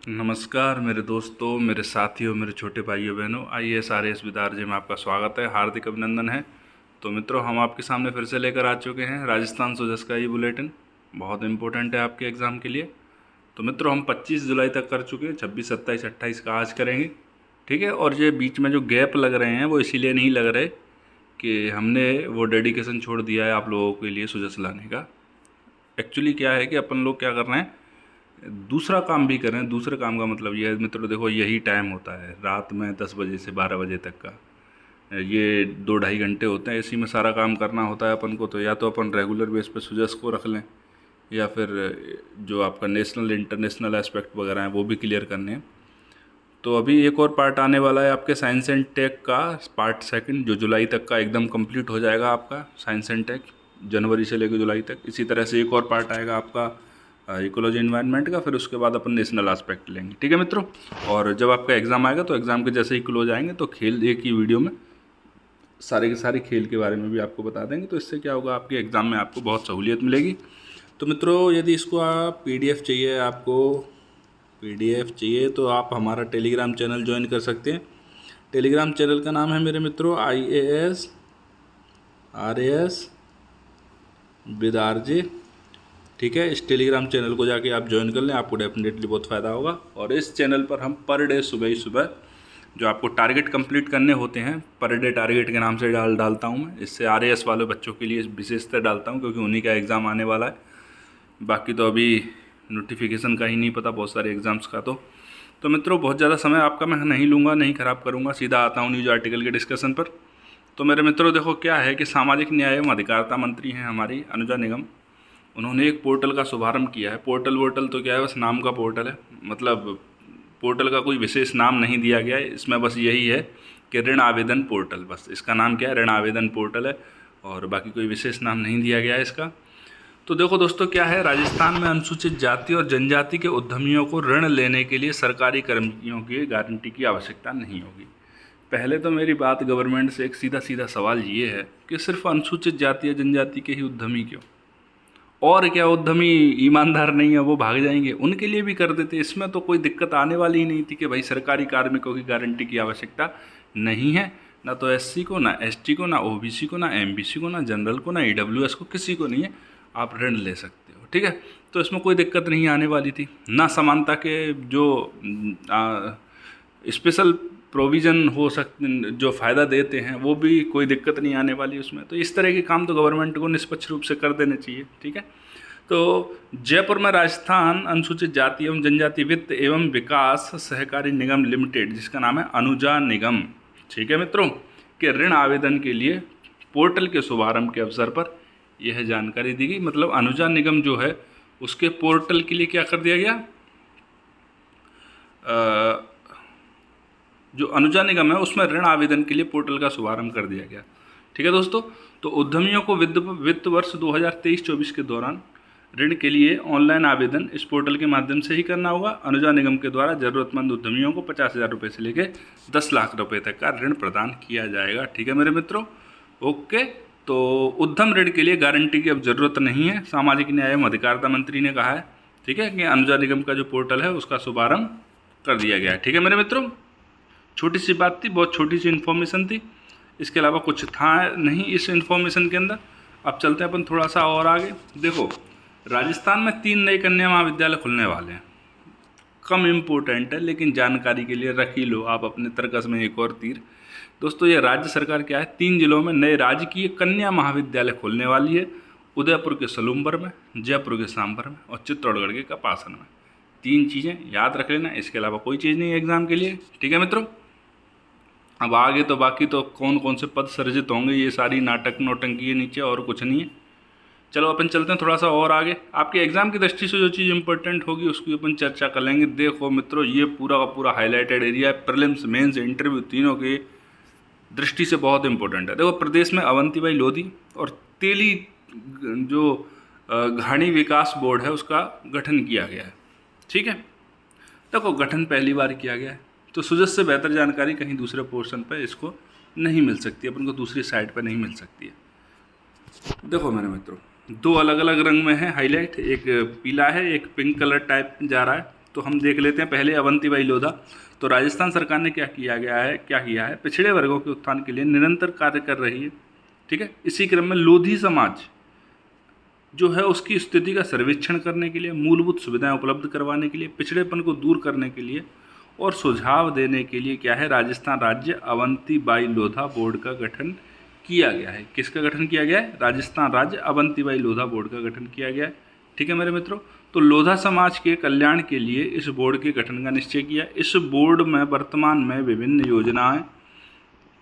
नमस्कार मेरे दोस्तों, मेरे साथियों, मेरे छोटे भाइयों बहनों, IAS RAS विद आरजे में आपका स्वागत है, हार्दिक अभिनंदन है। तो मित्रों, हम आपके सामने फिर से लेकर आ चुके हैं राजस्थान सुजस का ये बुलेटिन। बहुत इम्पोर्टेंट है आपके एग्ज़ाम के लिए। तो मित्रों, हम 25 जुलाई तक कर चुके हैं, 26, 27, 28 का आज करेंगे, ठीक है। और ये बीच में जो गैप लग रहे हैं वो इसीलिए नहीं लग रहे कि हमने वो डेडिकेशन छोड़ दिया है आप लोगों के लिए सुजस लाने का। एक्चुअली क्या है कि अपन लोग क्या कर रहे हैं, दूसरा काम भी करें। दूसरे काम का मतलब ये है मित्रों, देखो यही टाइम होता है रात में 10 बजे से 12 बजे तक का, ये 2-2.5 घंटे होते हैं, इसी में सारा काम करना होता है अपन को। तो या तो अपन रेगुलर बेस पे सुजस को रख लें, या फिर जो आपका नेशनल इंटरनेशनल एस्पेक्ट वगैरह हैं वो भी क्लियर करने हैं। तो अभी एक और पार्ट आने वाला है आपके साइंस एंड टेक का, पार्ट सेकंड, जो जुलाई तक का एकदम कंप्लीट हो जाएगा आपका साइंस एंड टेक, जनवरी से लेकर जुलाई तक। इसी तरह से एक और पार्ट आएगा आपका इकोलॉजी इन्वायरमेंट का, फिर उसके बाद अपन नेशनल एस्पेक्ट लेंगे, ठीक है मित्रों। और जब आपका एग्ज़ाम आएगा तो एग्ज़ाम के जैसे ही क्लोज आएंगे तो खेल एक ही वीडियो में सारे के सारे खेल के बारे में भी आपको बता देंगे। तो इससे क्या होगा, आपके एग्ज़ाम में आपको बहुत सहूलियत मिलेगी। तो मित्रों, यदि इसको आप PDF चाहिए, आपको PDF चाहिए तो आप हमारा टेलीग्राम चैनल ज्वाइन कर सकते हैं। टेलीग्राम चैनल का नाम है मेरे मित्रों IAS RAS विद RJ, ठीक है। इस टेलीग्राम चैनल को जाके आप ज्वाइन कर लें, आपको डेफिनेटली बहुत फ़ायदा होगा। और इस चैनल पर हम पर डे सुबह ही सुबह जो आपको टारगेट कंप्लीट करने होते हैं, पर डे टारगेट के नाम से डालता हूँ मैं। इससे RAS वाले बच्चों के लिए विशेषतर डालता हूँ क्योंकि उन्हीं का एग्ज़ाम आने वाला है। बाकी तो अभी नोटिफिकेशन का ही नहीं पता बहुत सारे एग्ज़ाम्स का। तो मित्रों, बहुत ज़्यादा समय आपका मैं नहीं लूँगा, नहीं ख़राब करूँगा, सीधा आता हूँ न्यूज़ आर्टिकल के डिस्कशन पर। तो मेरे मित्रों देखो, क्या है कि सामाजिक न्याय एवं अधिकारिता मंत्री हैं हमारी अनुजा निगम। उन्होंने एक पोर्टल का शुभारंभ किया है। पोर्टल वोर्टल तो क्या है, बस नाम का पोर्टल है, मतलब पोर्टल का कोई विशेष नाम नहीं दिया गया है इसमें, बस यही है कि ऋण आवेदन पोर्टल, बस इसका नाम क्या है, ऋण आवेदन पोर्टल है, और बाकी कोई विशेष नाम नहीं दिया गया है इसका। तो देखो दोस्तों, क्या है, राजस्थान में अनुसूचित जाति और जनजाति के उद्यमियों को ऋण लेने के लिए सरकारी कर्मियों की गारंटी की आवश्यकता नहीं होगी। पहले तो मेरी बात गवर्नमेंट से एक सीधा सीधा सवाल ये है कि सिर्फ अनुसूचित जाति या जनजाति के ही उद्यमी क्यों? और क्या उद्यमी ईमानदार नहीं है वो भाग जाएंगे? उनके लिए भी कर देते, इसमें तो कोई दिक्कत आने वाली ही नहीं थी कि भाई सरकारी कार्मिकों की गारंटी की आवश्यकता नहीं है। ना तो SC को, ना ST को, ना OBC को, ना MBC को, ना जनरल को, ना EWS को, किसी को नहीं है, आप ऋण ले सकते हो, ठीक है। तो इसमें कोई दिक्कत नहीं आने वाली थी। ना समानता के जो स्पेशल प्रोविज़न हो सकते, जो फ़ायदा देते हैं, वो भी कोई दिक्कत नहीं आने वाली उसमें। तो इस तरह के काम तो गवर्नमेंट को निष्पक्ष रूप से कर देने चाहिए, ठीक है। तो जयपुर में राजस्थान अनुसूचित जाति एवं जनजाति वित्त एवं विकास सहकारी निगम लिमिटेड, जिसका नाम है अनुजा निगम, ठीक है मित्रों, के ऋण आवेदन के लिए पोर्टल के शुभारंभ के अवसर पर यह जानकारी दी गई। मतलब अनुजा निगम जो है उसके पोर्टल के लिए क्या कर दिया गया, जो अनुजा निगम है उसमें ऋण आवेदन के लिए पोर्टल का शुभारंभ कर दिया गया, ठीक है दोस्तों। तो उद्यमियों को वित्त वर्ष 2023-24 के दौरान ऋण के लिए ऑनलाइन आवेदन इस पोर्टल के माध्यम से ही करना होगा। अनुजा निगम के द्वारा ज़रूरतमंद उद्यमियों को 50,000 रुपये से लेकर 10 लाख रुपये तक का ऋण प्रदान किया जाएगा, ठीक है मेरे मित्रों। ओके, तो उद्यम ऋण के लिए गारंटी की अब ज़रूरत नहीं है, सामाजिक न्याय एवं अधिकारिता मंत्री ने कहा है, ठीक है, कि अनुजा निगम का जो पोर्टल है उसका शुभारंभ कर दिया गया है, ठीक है मेरे मित्रों। छोटी सी बात थी, बहुत छोटी सी इन्फॉर्मेशन थी, इसके अलावा कुछ था नहीं इस इन्फॉर्मेशन के अंदर। अब चलते हैं अपन थोड़ा सा और आगे। देखो, राजस्थान में 3 नए कन्या महाविद्यालय खुलने वाले हैं। कम इम्पोर्टेंट है लेकिन जानकारी के लिए रख ही लो आप अपने तर्कस में एक और तीर। दोस्तों, ये राज्य सरकार क्या है, 3 जिलों में नए राजकीय कन्या महाविद्यालय खोलने वाली है। उदयपुर के सलूम्बर में, जयपुर के सांभर में, और चित्तौड़गढ़ के कपासन में। 3 चीज़ें याद रख लेना, इसके अलावा कोई चीज़ नहीं है एग्जाम के लिए, ठीक है मित्रों। अब आगे तो बाकी तो कौन कौन से पद सृजित होंगे, ये सारी नाटक नौटंकी है नीचे, और कुछ नहीं है। चलो अपन चलते हैं थोड़ा सा और आगे। आपके एग्जाम की दृष्टि से जो चीज़ इंपॉर्टेंट होगी उसकी अपन चर्चा कर लेंगे। देखो मित्रों, ये पूरा का पूरा हाईलाइटेड एरिया है, प्रीलिम्स मेंस इंटरव्यू तीनों की दृष्टि से बहुत इंपॉर्टेंट है। देखो, प्रदेश में अवंतीबाई लोधी और तेली जो घाणी विकास बोर्ड है उसका गठन किया गया है, ठीक है। देखो, गठन पहली बार किया गया है तो सुजस से बेहतर जानकारी कहीं दूसरे पोर्शन पर इसको नहीं मिल सकती, अपन को दूसरी साइड पर नहीं मिल सकती है। देखो मेरे मित्रों, 2 अलग अलग रंग में है हाईलाइट, एक पीला है, एक पिंक कलर टाइप जा रहा है, तो हम देख लेते हैं पहले अवंतीबाई लोधा। तो राजस्थान सरकार ने क्या किया है, पिछड़े वर्गों के उत्थान के लिए निरंतर कार्य कर रही है। ठीक है, इसी क्रम में लोधी समाज जो है उसकी स्थिति का सर्वेक्षण करने के लिए, मूलभूत सुविधाएं उपलब्ध करवाने के लिए, पिछड़ेपन को दूर करने के लिए और सुझाव देने के लिए क्या है, राजस्थान राज्य अवंतीबाई लोधा बोर्ड का गठन किया गया है। किसका गठन किया गया है? राजस्थान राज्य अवंतीबाई लोधा बोर्ड का गठन किया गया है। ठीक है मेरे मित्रों, तो लोधा समाज के कल्याण के लिए इस बोर्ड के गठन का निश्चय किया। इस बोर्ड में वर्तमान में विभिन्न योजनाएं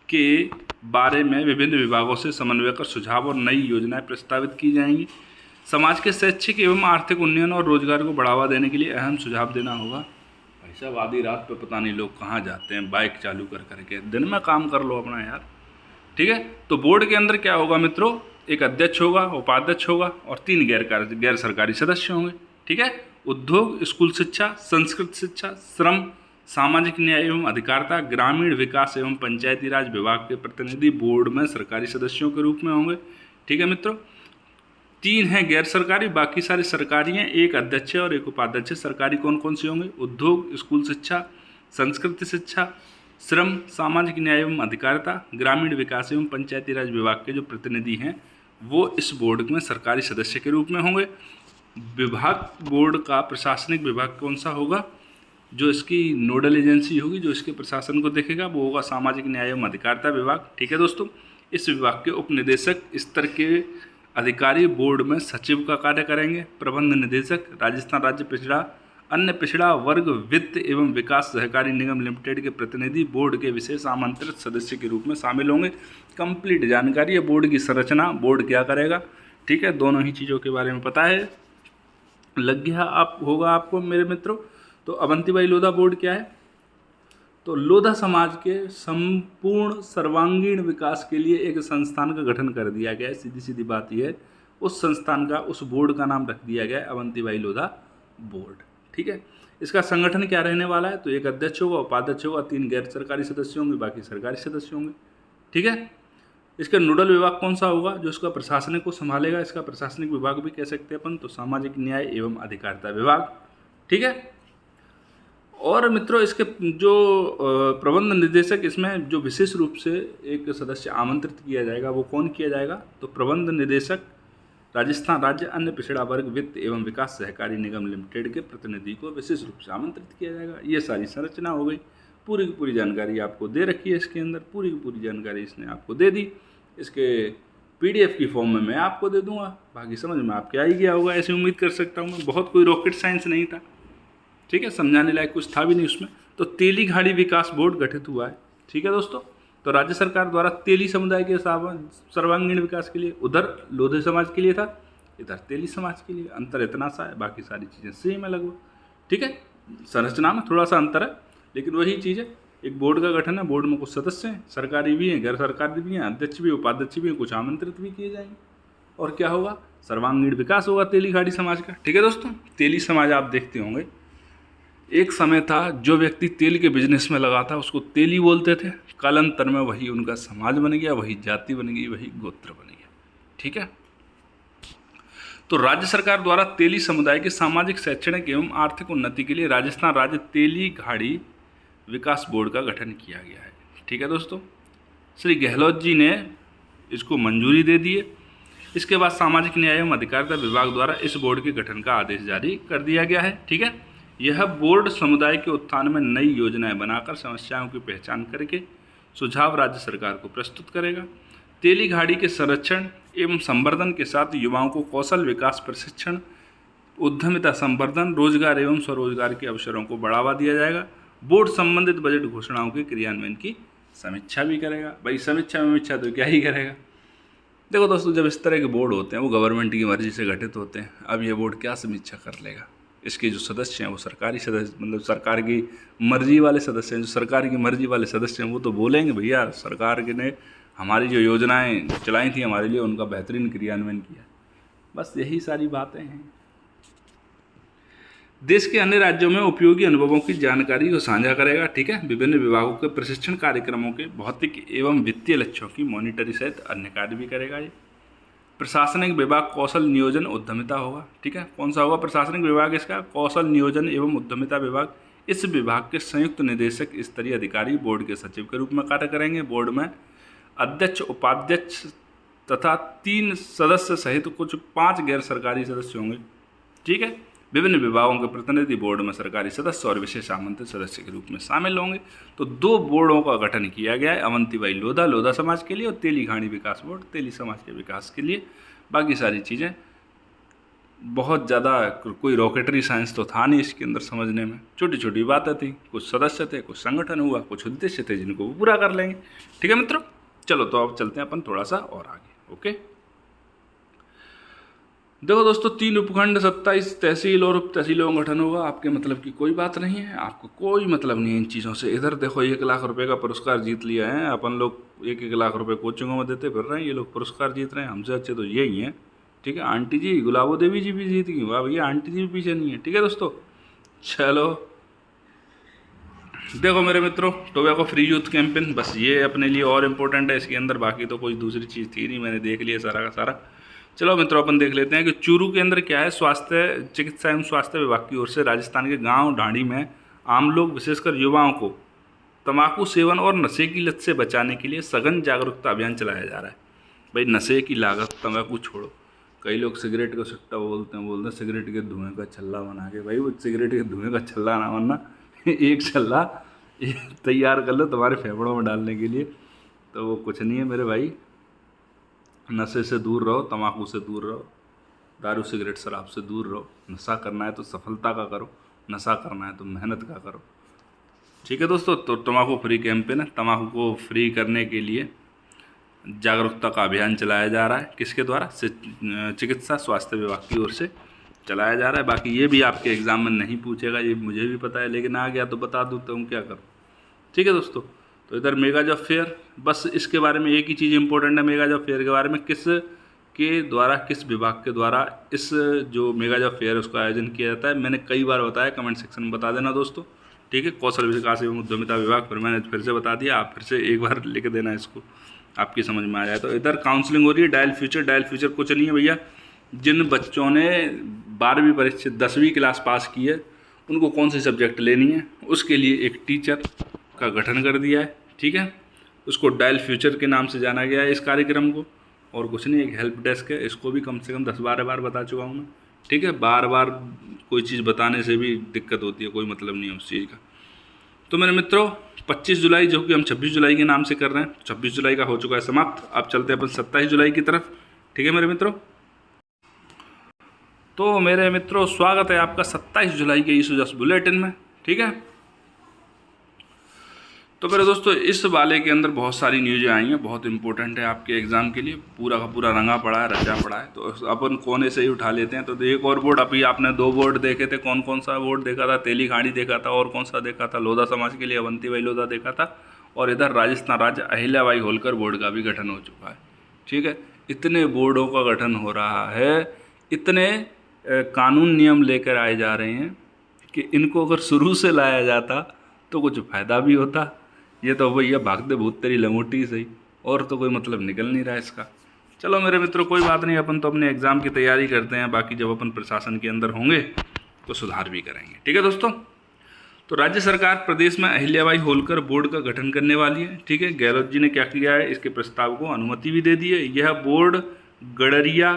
के बारे में विभिन्न विभागों से समन्वय कर सुझाव और नई योजनाएं प्रस्तावित की जाएंगी। समाज के शैक्षिक एवं आर्थिक उन्नयन और रोजगार को बढ़ावा देने के लिए अहम सुझाव देना होगा। भाई साहब, आधी रात पे पता नहीं लोग कहाँ जाते हैं बाइक चालू कर करके, दिन में काम कर लो अपना यार। ठीक है, तो बोर्ड के अंदर क्या होगा मित्रों, एक अध्यक्ष होगा, उपाध्यक्ष होगा और 3 गैर सरकारी सदस्य होंगे। ठीक है, उद्योग, स्कूल शिक्षा, संस्कृत शिक्षा, श्रम, सामाजिक न्याय एवं अधिकारिता, ग्रामीण विकास एवं पंचायती राज विभाग के प्रतिनिधि बोर्ड में सरकारी सदस्यों के रूप में होंगे। ठीक है मित्रों, 3 हैं गैर सरकारी, बाकी सारे सरकारी हैं। एक अध्यक्ष और एक उपाध्यक्ष। सरकारी कौन कौन से होंगे? उद्योग, स्कूल शिक्षा, संस्कृत शिक्षा, श्रम, सामाजिक न्याय एवं अधिकारिता, ग्रामीण विकास एवं पंचायती राज विभाग के जो प्रतिनिधि हैं वो इस बोर्ड में सरकारी सदस्य के रूप में होंगे। विभाग, बोर्ड का प्रशासनिक विभाग कौन सा होगा? जो इसकी नोडल एजेंसी होगी, जो इसके प्रशासन को देखेगा, वो होगा सामाजिक न्याय एवं अधिकारिता विभाग। ठीक है दोस्तों, इस विभाग के उप निदेशक स्तर के अधिकारी बोर्ड में सचिव का कार्य करेंगे। प्रबंध निदेशक राजस्थान राज्य पिछड़ा अन्य पिछड़ा वर्ग वित्त एवं विकास सहकारी निगम लिमिटेड के प्रतिनिधि बोर्ड के विशेष आमंत्रित सदस्य के रूप में शामिल होंगे। कंप्लीट जानकारी है बोर्ड की संरचना, बोर्ड क्या करेगा। ठीक है, दोनों ही चीज़ों के बारे में पता है, लग गया होगा आपको मेरे मित्रों। तो अवंतीबाई लोधा बोर्ड क्या है? तो लोधा समाज के संपूर्ण सर्वांगीण विकास के लिए एक संस्थान का गठन कर दिया गया है। सीधी सीधी बात यह है, उस संस्थान का, उस बोर्ड का नाम रख दिया गया है अवंतीबाई लोधा बोर्ड। ठीक है, इसका संगठन क्या रहने वाला है? तो एक अध्यक्ष होगा, उपाध्यक्ष होगा, 3 गैर सरकारी सदस्य होंगे, बाकी सरकारी सदस्य होंगे। ठीक है, इसका नोडल विभाग कौन सा होगा? जो इसका प्रशासनिक को संभालेगा, इसका प्रशासनिक विभाग भी कह सकते हैं अपन, तो सामाजिक न्याय एवं अधिकारिता विभाग। ठीक है, और मित्रों इसके जो प्रबंध निदेशक, इसमें जो विशेष रूप से एक सदस्य आमंत्रित किया जाएगा, वो कौन किया जाएगा? तो प्रबंध निदेशक राजस्थान राज्य अन्य पिछड़ा वर्ग वित्त एवं विकास सहकारी निगम लिमिटेड के प्रतिनिधि को विशेष रूप से आमंत्रित किया जाएगा। ये सारी संरचना हो गई, पूरी की पूरी जानकारी आपको दे रखी है इसके अंदर, पूरी की पूरी जानकारी इसने आपको दे दी। इसके PDF की फॉर्म में मैं आपको दे दूंगा, बाकी समझ में आपके आ ही गया होगा, ऐसी उम्मीद कर सकता हूँ मैं। बहुत कोई रॉकेट साइंस नहीं था, ठीक है, समझाने लायक कुछ था भी नहीं उसमें। तो तेलीघाड़ी विकास बोर्ड गठित हुआ है। ठीक है दोस्तों, तो राज्य सरकार द्वारा तेली समुदाय के सर्वांगीण विकास के लिए, उधर लोधी समाज के लिए था, इधर तेली समाज के लिए। अंतर इतना सा है, बाकी सारी चीज़ें सेम है लगभग। ठीक है, संरचना में थोड़ा सा अंतर है, लेकिन वही चीज़ है। एक बोर्ड का गठन है, बोर्ड में कुछ सदस्य हैं, सरकारी भी हैं, गैर सरकारी भी हैं, अध्यक्ष भी, उपाध्यक्ष भी हैं, कुछ आमंत्रित भी किए जाएंगे। और क्या होगा? सर्वांगीण विकास होगा तेलीघाड़ी समाज का। ठीक है दोस्तों, तेली समाज आप देखते होंगे, एक समय था जो व्यक्ति तेल के बिजनेस में लगा था उसको तेली बोलते थे। कालांतर में वही उनका समाज बन गया, वही जाति बन गई, वही गोत्र बन गया। ठीक है, तो राज्य सरकार द्वारा तेली समुदाय के सामाजिक, शैक्षणिक एवं आर्थिक उन्नति के लिए राजस्थान राज्य तेलीघाड़ी विकास बोर्ड का गठन किया गया है। ठीक है दोस्तों, श्री गहलोत जी ने इसको मंजूरी दे दी है। इसके बाद सामाजिक न्याय एवं अधिकारिता विभाग द्वारा इस बोर्ड के गठन का आदेश जारी कर दिया गया है। ठीक है, यह बोर्ड समुदाय के उत्थान में नई योजनाएं बनाकर समस्याओं की पहचान करके सुझाव राज्य सरकार को प्रस्तुत करेगा। तेलीघाड़ी के संरक्षण एवं संवर्धन के साथ युवाओं को कौशल विकास प्रशिक्षण, उद्यमिता संवर्धन, रोजगार एवं स्वरोजगार के अवसरों को बढ़ावा दिया जाएगा। बोर्ड संबंधित बजट घोषणाओं के क्रियान्वयन की समीक्षा भी करेगा। भाई समीक्षा तो क्या ही करेगा। देखो दोस्तों, जब इस तरह के बोर्ड होते हैं वो गवर्नमेंट की मर्जी से गठित होते हैं। अब ये बोर्ड क्या समीक्षा कर लेगा? इसके जो सदस्य हैं वो सरकारी सदस्य, मतलब सरकार की मर्जी वाले सदस्य हैं। जो सरकार की मर्जी वाले सदस्य हैं वो तो बोलेंगे भैया सरकार के ने हमारी जो योजनाएं चलाई थी हमारे लिए, उनका बेहतरीन क्रियान्वयन किया। बस यही सारी बातें हैं। देश के अन्य राज्यों में उपयोगी अनुभवों की जानकारी को साझा करेगा। ठीक है, विभिन्न विभागों के प्रशिक्षण कार्यक्रमों के भौतिक एवं वित्तीय लक्ष्यों की मॉनिटरी सहित अन्य कार्य भी करेगा ये। प्रशासनिक विभाग कौशल नियोजन उद्यमिता होगा। ठीक है, कौन सा होगा प्रशासनिक विभाग इसका? कौशल नियोजन एवं उद्यमिता विभाग। इस विभाग के संयुक्त निदेशक स्तरीय अधिकारी बोर्ड के सचिव के रूप में कार्य करेंगे। बोर्ड में अध्यक्ष, उपाध्यक्ष तथा 3 सदस्य सहित कुछ 5 गैर सरकारी सदस्य होंगे। ठीक है, विभिन्न विभागों के प्रतिनिधि बोर्ड में सरकारी सदस्य और विशेष आमंत्रित सदस्य के रूप में शामिल होंगे। तो 2 बोर्डों का गठन किया गया है, अवंतीबाई लोधा, लोधा समाज के लिए, और तेली घाणी विकास बोर्ड, तेली समाज के विकास के लिए। बाकी सारी चीज़ें बहुत ज़्यादा कोई रॉकेटरी साइंस तो था नहीं इसके अंदर समझने में, छोटी छोटी बातें थी, कुछ सदस्य थे, कुछ संगठन हुआ, कुछ उद्देश्य थे जिनको वो पूरा कर लेंगे। ठीक है मित्रों, चलो तो अब चलते हैं अपन थोड़ा सा और आगे। ओके, देखो दोस्तों, 3 उपखंड, 27 तहसील और उप तहसीलों का गठन होगा। आपके मतलब की कोई बात नहीं है, आपको कोई मतलब नहीं है इन चीज़ों से। इधर देखो 1 लाख रुपए का पुरस्कार जीत लिया है, अपन लोग 1-1 लाख रुपए कोचिंगों में देते फिर रहे हैं, ये लोग पुरस्कार जीत रहे हैं, हमसे अच्छे तो यही हैं। ठीक है, आंटी जी गुलाबो देवी जी भी जीत गई, वाह भैया, आंटी जी भी पीछे नहीं है। ठीक है दोस्तों, चलो देखो मेरे मित्रों, टोबैको फ्री यूथ कैंपेन, बस ये अपने लिए और इम्पोर्टेंट है इसके अंदर, बाकी तो कोई दूसरी चीज़ थी नहीं, मैंने देख लिया सारा का सारा। चलो मित्रों, अपन देख लेते हैं कि चूरू के अंदर क्या है। स्वास्थ्य, चिकित्सा एवं स्वास्थ्य विभाग की ओर से राजस्थान के गांव ढाणी में आम लोग, विशेषकर युवाओं को तंबाकू सेवन और नशे की लत से बचाने के लिए सघन जागरूकता अभियान चलाया जा रहा है। भाई नशे की लागत, तंबाकू छोड़ो, कई लोग सिगरेट को सुट्टा बोलते हैं सिगरेट के धुएं का छल्ला बना के। भाई वो सिगरेट के धुएं का छल्ला ना बनना, एक छल्ला तैयार कर लो तुम्हारे फेफड़ों में डालने के लिए, तो वो कुछ नहीं है मेरे भाई। नशे से दूर रहो, तंबाकू से दूर रहो, दारू सिगरेट शराब से दूर रहो। नशा करना है तो सफलता का करो, नशा करना है तो मेहनत का करो। ठीक है दोस्तों, तो तंबाकू फ्री कैंपेन है, तंबाकू को फ्री करने के लिए जागरूकता का अभियान चलाया जा रहा है। किसके द्वारा? चिकित्सा स्वास्थ्य विभाग की ओर से चलाया जा रहा है। बाकी ये भी आपके एग्जाम में नहीं पूछेगा, ये मुझे भी पता है, लेकिन आ गया तो बता दूँ तो हम क्या करूँ। ठीक है दोस्तों, तो इधर मेगा जॉब फेयर, बस इसके बारे में एक ही चीज़ इंपॉर्टेंट है मेगा जॉब फेयर के बारे में, किस के द्वारा, किस विभाग के द्वारा इस जो मेगा जॉब फेयर है उसका आयोजन किया जाता है। मैंने कई बार बताया, कमेंट सेक्शन में बता देना दोस्तों। ठीक है, कौशल विकास एवं उद्यमिता विभाग, फिर मैंने फिर से बता दिया, आप फिर से एक बार लिख देना इसको, आपकी समझ में आ जाए। तो इधर काउंसलिंग हो रही है, डायल फ्यूचर। डायल फ्यूचर कुछ नहीं है भैया, जिन बच्चों ने 12वीं परीक्षा 10वीं क्लास पास की है उनको कौन सी सब्जेक्ट लेनी है, उसके लिए एक टीचर का गठन कर दिया है। ठीक है, उसको डायल फ्यूचर के नाम से जाना गया है इस कार्यक्रम को, और कुछ नहीं, एक हेल्प डेस्क है, इसको भी कम से कम 10-12 बार बता चुका हूँ मैं। ठीक है, बार बार कोई चीज़ बताने से भी दिक्कत होती है, कोई मतलब नहीं है उस चीज़ का। तो मेरे मित्रों, 25 जुलाई जो कि हम 26 जुलाई के नाम से कर रहे हैं, 26 जुलाई का हो चुका है समाप्त। अब चलते हैं अपन 27 जुलाई की तरफ। ठीक है मेरे मित्रों, तो मेरे मित्रों स्वागत है आपका 27 जुलाई के इस जस्ट बुलेटिन में। ठीक है, तो मेरे दोस्तों इस वाले के अंदर बहुत सारी न्यूज़ें आई हैं, बहुत इंपॉर्टेंट है आपके एग्ज़ाम के लिए, पूरा का पूरा रंगा पड़ा है, रचा पड़ा है। तो अपन कोने से ही उठा लेते हैं। तो एक और बोर्ड, अभी आपने 2 बोर्ड देखे थे, कौन कौन सा बोर्ड देखा था? तेली घाणी देखा था, और कौन सा देखा था? लोधा समाज के लिए अवंतीबाई लोधा देखा था, और इधर राजस्थान राज्य अहिल्याबाई होलकर बोर्ड का भी गठन हो चुका है। ठीक है, इतने बोर्डों का गठन हो रहा है, इतने कानून नियम लेकर आए जा रहे हैं कि इनको अगर शुरू से लाया जाता तो कुछ फ़ायदा भी होता। ये तो भैया भागते भूत तेरी लंगोटी सही, और तो कोई मतलब निकल नहीं रहा है इसका। चलो मेरे मित्रों कोई बात नहीं, अपन तो अपने एग्ज़ाम की तैयारी करते हैं, बाकी जब अपन प्रशासन के अंदर होंगे तो सुधार भी करेंगे। ठीक है दोस्तों, तो राज्य सरकार प्रदेश में अहिल्याबाई होलकर बोर्ड का गठन करने वाली है। ठीक है, गहलोत जी ने क्या किया है, इसके प्रस्ताव को अनुमति भी दे दी है। यह बोर्ड गडरिया,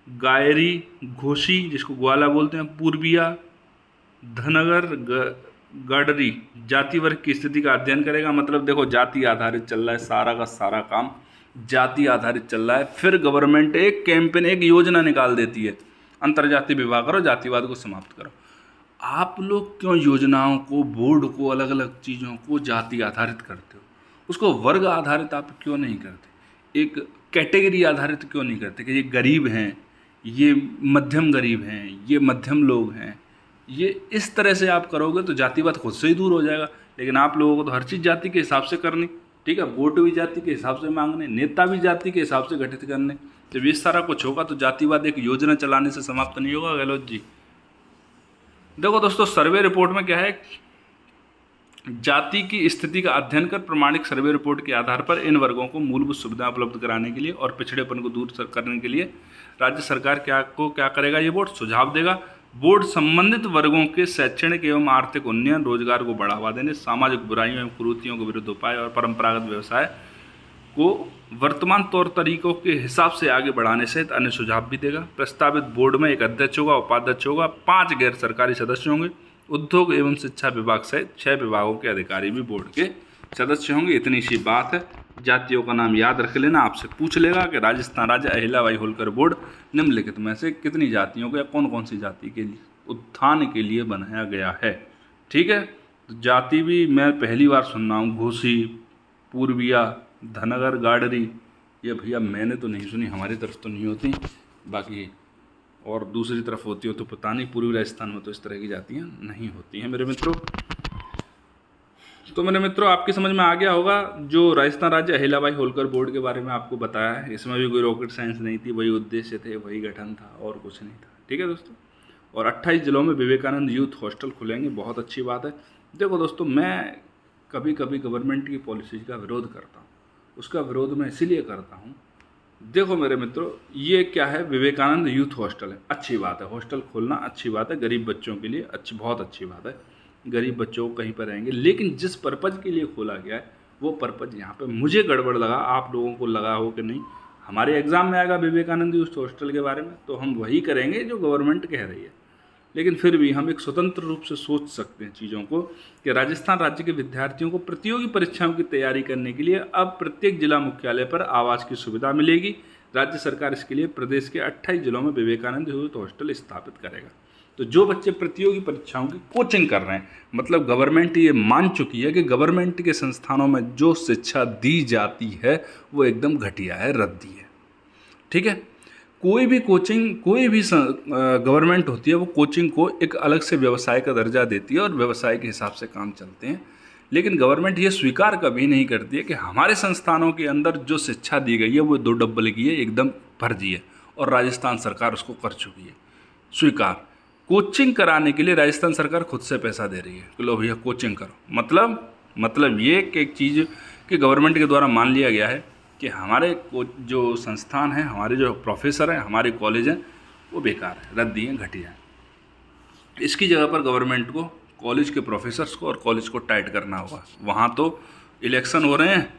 गायरी, घोसी जिसको ग्वाला बोलते हैं, पूर्विया, धनगर, गाडरी जाति वर्ग की स्थिति का अध्ययन करेगा। मतलब देखो जाति आधारित चल रहा है, सारा का सारा काम जाति आधारित चल रहा है। फिर गवर्नमेंट एक कैंपेन, एक योजना निकाल देती है, अंतर्जातीय विवाह करो, जातिवाद को समाप्त करो। आप लोग क्यों योजनाओं को, बोर्ड को, अलग अलग चीज़ों को जाति आधारित करते हो? उसको वर्ग आधारित आप क्यों नहीं करते? एक कैटेगरी आधारित क्यों नहीं करते कि ये गरीब हैं, ये मध्यम गरीब हैं, ये मध्यम लोग हैं? ये इस तरह से आप करोगे तो जातिवाद खुद से ही दूर हो जाएगा। लेकिन आप लोगों को तो हर चीज़ जाति के हिसाब से करनी। ठीक है, वोट भी जाति के हिसाब से मांगने, नेता भी जाति के हिसाब से गठित करने। जब ये सारा कुछ होगा तो जातिवाद एक योजना चलाने से समाप्त नहीं होगा। गहलोत जी देखो दोस्तों, सर्वे रिपोर्ट में क्या है, जाति की स्थिति का अध्ययन कर प्रमाणिक सर्वे रिपोर्ट के आधार पर इन वर्गों को मूलभूत सुविधाएं उपलब्ध कराने के लिए और पिछड़ेपन को दूर करने के लिए राज्य सरकार क्या करेगा, ये बोर्ड सुझाव देगा। बोर्ड संबंधित वर्गों के शैक्षणिक एवं आर्थिक उन्नयन, रोजगार को बढ़ावा देने, सामाजिक बुराइयों एवं कुरीतियों के विरुद्ध उपाय और परंपरागत व्यवसाय को वर्तमान तौर तरीकों के हिसाब से आगे बढ़ाने सहित अन्य सुझाव भी देगा। प्रस्तावित बोर्ड में एक अध्यक्ष होगा, उपाध्यक्ष होगा, 5 गैर सरकारी सदस्य होंगे। उद्योग एवं शिक्षा विभाग सहित 6 विभागों के अधिकारी भी बोर्ड के सदस्य होंगे। इतनी सी बात है। जातियों का नाम याद रख लेना, आपसे पूछ लेगा कि राजस्थान राज्य अहिल्याबाई होलकर बोर्ड निम्नलिखित में से कितनी जातियों को या कौन कौन सी जाति के लिए उत्थान के लिए बनाया गया है। ठीक है, तो जाति भी मैं पहली बार सुन रहा हूँ। घोसी, पूर्विया, धनगर, गाडरी, ये भैया मैंने तो नहीं सुनी, हमारी तरफ तो नहीं होती, बाकी और दूसरी तरफ होती हो तो पता नहीं। पूर्वी राजस्थान में तो इस तरह की जातियाँ नहीं होती हैं मेरे मित्रों। तो मेरे मित्रों आपकी समझ में आ गया होगा जो राजस्थान राज्य अहिल्याबाई होलकर बोर्ड के बारे में आपको बताया है। इसमें भी कोई रॉकेट साइंस नहीं थी, वही उद्देश्य थे, वही गठन था और कुछ नहीं था। ठीक है दोस्तों, और 28 जिलों में विवेकानंद यूथ हॉस्टल खुलेंगे, बहुत अच्छी बात है। देखो दोस्तों, मैं कभी कभी गवर्नमेंट की पॉलिसीज का विरोध करता हूँ। उसका विरोध मैं इसीलिए करता हूँ, देखो मेरे मित्रों, ये क्या है, विवेकानंद यूथ हॉस्टल है, अच्छी बात है, हॉस्टल खोलना अच्छी बात है, गरीब बच्चों के लिए अच्छी, बहुत अच्छी बात है। गरीब बच्चों कहीं पर रहेंगे, लेकिन जिस पर्पज़ के लिए खोला गया है वो पर्पज़ यहाँ पे मुझे गड़बड़ लगा। आप लोगों को लगा हो कि नहीं, हमारे एग्ज़ाम में आएगा विवेकानंद यूथ हॉस्टल के बारे में तो हम वही करेंगे जो गवर्नमेंट कह रही है। लेकिन फिर भी हम एक स्वतंत्र रूप से सोच सकते हैं चीज़ों को कि राजस्थान राज्य के विद्यार्थियों को प्रतियोगी परीक्षाओं की तैयारी करने के लिए अब प्रत्येक जिला मुख्यालय पर आवास की सुविधा मिलेगी। राज्य सरकार इसके लिए प्रदेश के 28 जिलों में विवेकानंद यूथ हॉस्टल स्थापित करेगा। तो जो बच्चे प्रतियोगी परीक्षाओं की कोचिंग कर रहे हैं, मतलब गवर्नमेंट ये मान चुकी है कि गवर्नमेंट के संस्थानों में जो शिक्षा दी जाती है वो एकदम घटिया है, रद्दी है। ठीक है, कोई भी कोचिंग, कोई भी गवर्नमेंट होती है वो कोचिंग को एक अलग से व्यवसाय का दर्जा देती है और व्यवसाय के हिसाब से काम चलते हैं। लेकिन गवर्नमेंट ये स्वीकार कभी नहीं करती है कि हमारे संस्थानों के अंदर जो शिक्षा दी गई है वो 2 डब्बल की है, एकदम फर्जी है, और राजस्थान सरकार उसको कर चुकी है स्वीकार। कोचिंग कराने के लिए राजस्थान सरकार खुद से पैसा दे रही है कि लो भैया कोचिंग करो। मतलब ये कि एक चीज़ कि गवर्नमेंट के द्वारा मान लिया गया है कि हमारे जो संस्थान हैं, हमारे जो प्रोफेसर हैं, हमारे कॉलेज हैं, वो बेकार है, रद्दी हैं, घटिया हैं। इसकी जगह पर गवर्नमेंट को कॉलेज के प्रोफेसर्स को और कॉलेज को टाइट करना होगा। वहाँ तो इलेक्शन हो रहे हैं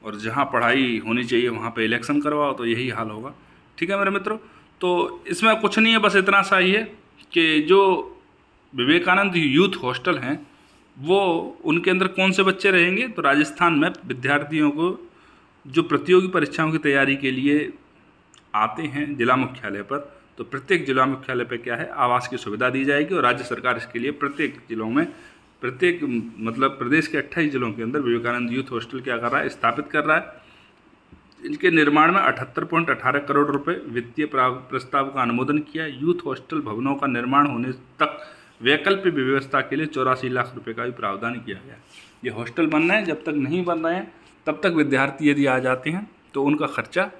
और जहाँ पढ़ाई होनी चाहिए वहाँ पे इलेक्शन करवाओ, तो यही हाल होगा। ठीक है मेरे मित्रों, तो इसमें कुछ नहीं है, बस इतना सा ही है कि जो विवेकानंद यूथ हॉस्टल हैं वो उनके अंदर कौन से बच्चे रहेंगे, तो राजस्थान में विद्यार्थियों को जो प्रतियोगी परीक्षाओं की तैयारी के लिए आते हैं जिला मुख्यालय पर, तो प्रत्येक जिला मुख्यालय पर क्या है, आवास की सुविधा दी जाएगी। और राज्य सरकार इसके लिए प्रत्येक जिलों में, प्रत्येक मतलब प्रदेश के 28 जिलों के अंदर विवेकानंद यूथ हॉस्टल क्या कर रहा है, स्थापित कर रहा है। इनके निर्माण में 78.18 करोड़ रुपए वित्तीय प्रस्ताव का अनुमोदन किया। यूथ हॉस्टल भवनों का निर्माण होने तक वैकल्पिक व्यवस्था के लिए 84 लाख रुपए का भी प्रावधान किया गया। ये हॉस्टल बन रहे हैं, जब तक नहीं बन रहे हैं तब तक विद्यार्थी यदि आ जाते हैं तो उनका खर्चा